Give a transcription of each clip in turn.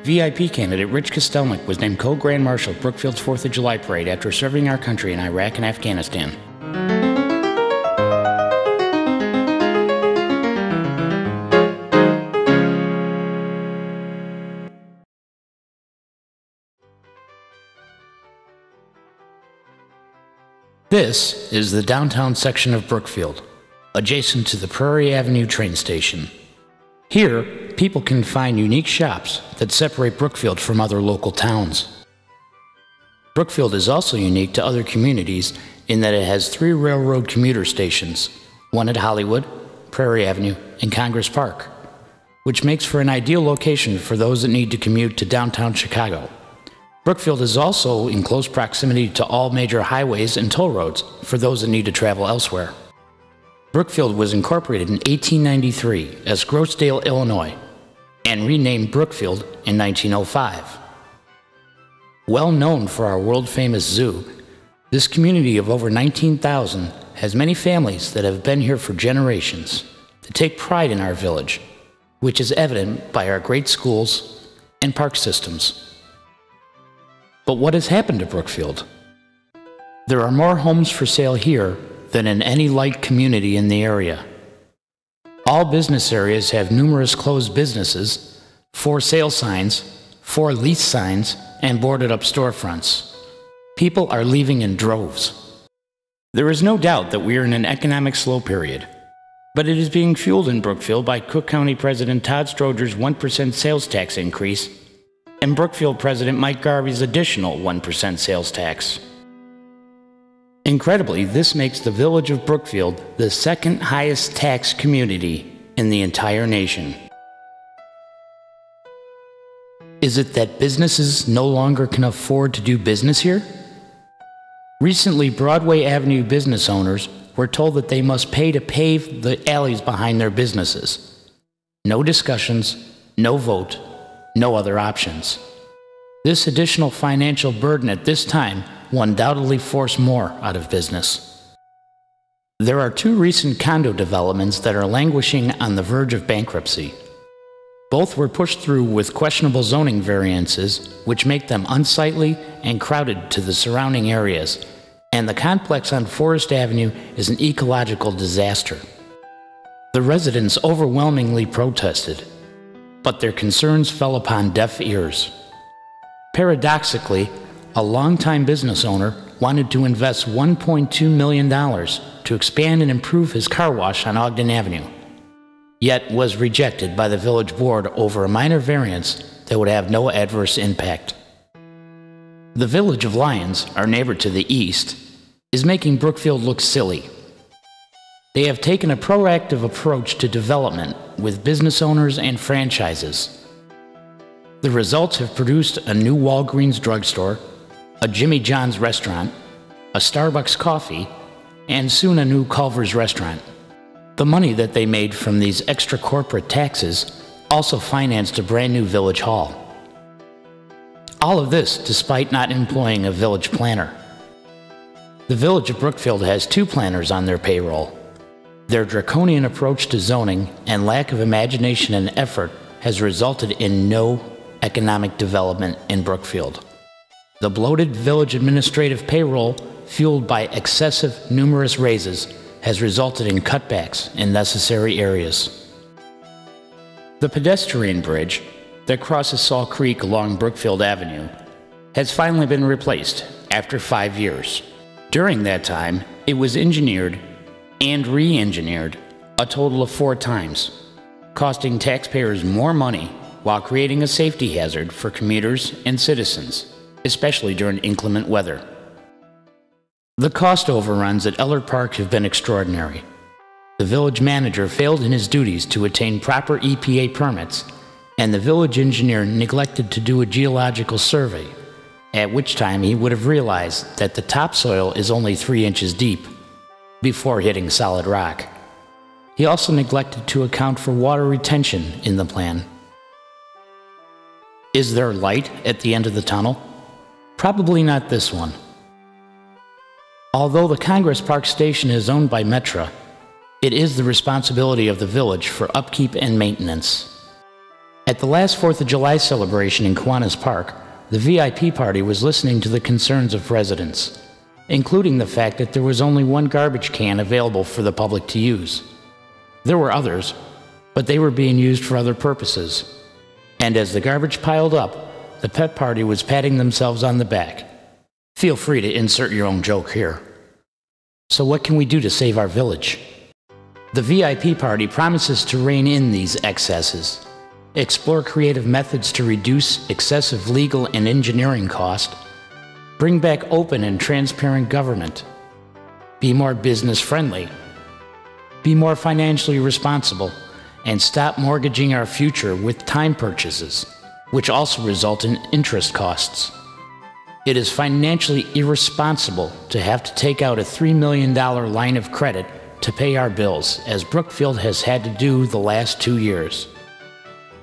VIP candidate Rich Kostelnik was named co-Grand Marshal of Brookfield's 4th of July Parade after serving our country in Iraq and Afghanistan. This is the downtown section of Brookfield, adjacent to the Prairie Avenue train station. Here, people can find unique shops that separate Brookfield from other local towns. Brookfield is also unique to other communities in that it has 3 railroad commuter stations, one at Hollywood, Prairie Avenue, and Congress Park, which makes for an ideal location for those that need to commute to downtown Chicago. Brookfield is also in close proximity to all major highways and toll roads for those that need to travel elsewhere. Brookfield was incorporated in 1893 as Grossdale, Illinois, and renamed Brookfield in 1905. Well known for our world-famous zoo, this community of over 19,000 has many families that have been here for generations that take pride in our village, which is evident by our great schools and park systems. But what has happened to Brookfield? There are more homes for sale here than in any like community in the area. All business areas have numerous closed businesses, 4 sale signs, 4 lease signs, and boarded up storefronts. People are leaving in droves. There is no doubt that we are in an economic slow period, but it is being fueled in Brookfield by Cook County President Todd Stroger's 1% sales tax increase and Brookfield President Mike Garvey's additional 1% sales tax. Incredibly, this makes the village of Brookfield the 2nd highest tax community in the entire nation. Is it that businesses no longer can afford to do business here? Recently, Broadway Avenue business owners were told that they must pay to pave the alleys behind their businesses. No discussions, no vote, no other options. This additional financial burden at this time will undoubtedly force more out of business. There are 2 recent condo developments that are languishing on the verge of bankruptcy. Both were pushed through with questionable zoning variances, which make them unsightly and crowded to the surrounding areas, and the complex on Forest Avenue is an ecological disaster. The residents overwhelmingly protested, but their concerns fell upon deaf ears. Paradoxically, a longtime business owner wanted to invest $1.2 million to expand and improve his car wash on Ogden Avenue, yet was rejected by the village board over a minor variance that would have no adverse impact. The village of Lyons, our neighbor to the east, is making Brookfield look silly. They have taken a proactive approach to development with business owners and franchises. The results have produced a new Walgreens drugstore, a Jimmy John's restaurant, a Starbucks coffee, and soon a new Culver's restaurant. The money that they made from these extra corporate taxes also financed a brand new village hall. All of this despite not employing a village planner. The village of Brookfield has 2 planners on their payroll. Their draconian approach to zoning and lack of imagination and effort has resulted in no economic development in Brookfield. The bloated village administrative payroll, fueled by excessive numerous raises, has resulted in cutbacks in necessary areas. The pedestrian bridge that crosses Saul Creek along Brookfield Avenue has finally been replaced after 5 years. During that time, it was engineered and re-engineered a total of 4 times, costing taxpayers more money while creating a safety hazard for commuters and citizens, especially during inclement weather. The cost overruns at Ellert Park have been extraordinary. The village manager failed in his duties to attain proper EPA permits, and the village engineer neglected to do a geological survey, at which time he would have realized that the topsoil is only 3 inches deep before hitting solid rock. He also neglected to account for water retention in the plan. Is there light at the end of the tunnel? Probably not this one. Although the Congress Park station is owned by Metra, it is the responsibility of the village for upkeep and maintenance. At the last 4th of July celebration in Kiwanis Park, the VIP party was listening to the concerns of residents, including the fact that there was only one garbage can available for the public to use. There were others, but they were being used for other purposes. And as the garbage piled up, the pet party was patting themselves on the back. Feel free to insert your own joke here. So what can we do to save our village? The VIP party promises to rein in these excesses, explore creative methods to reduce excessive legal and engineering cost, bring back open and transparent government, be more business-friendly, be more financially responsible, and stop mortgaging our future with time purchases, which also result in interest costs. It is financially irresponsible to have to take out a $3 million line of credit to pay our bills, as Brookfield has had to do the last 2 years.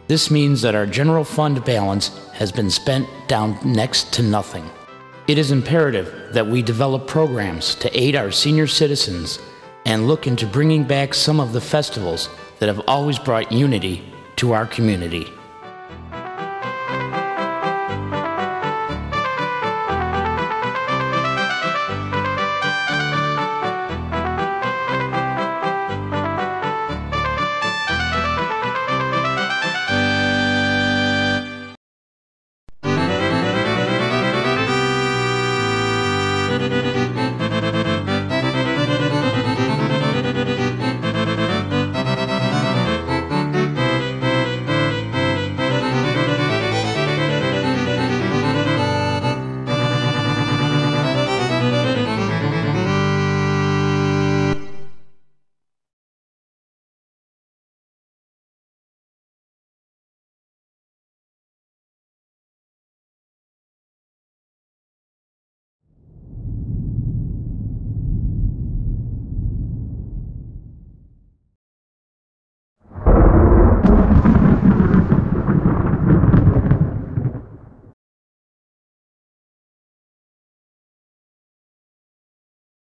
This means that our general fund balance has been spent down next to nothing. It is imperative that we develop programs to aid our senior citizens and look into bringing back some of the festivals that have always brought unity to our community.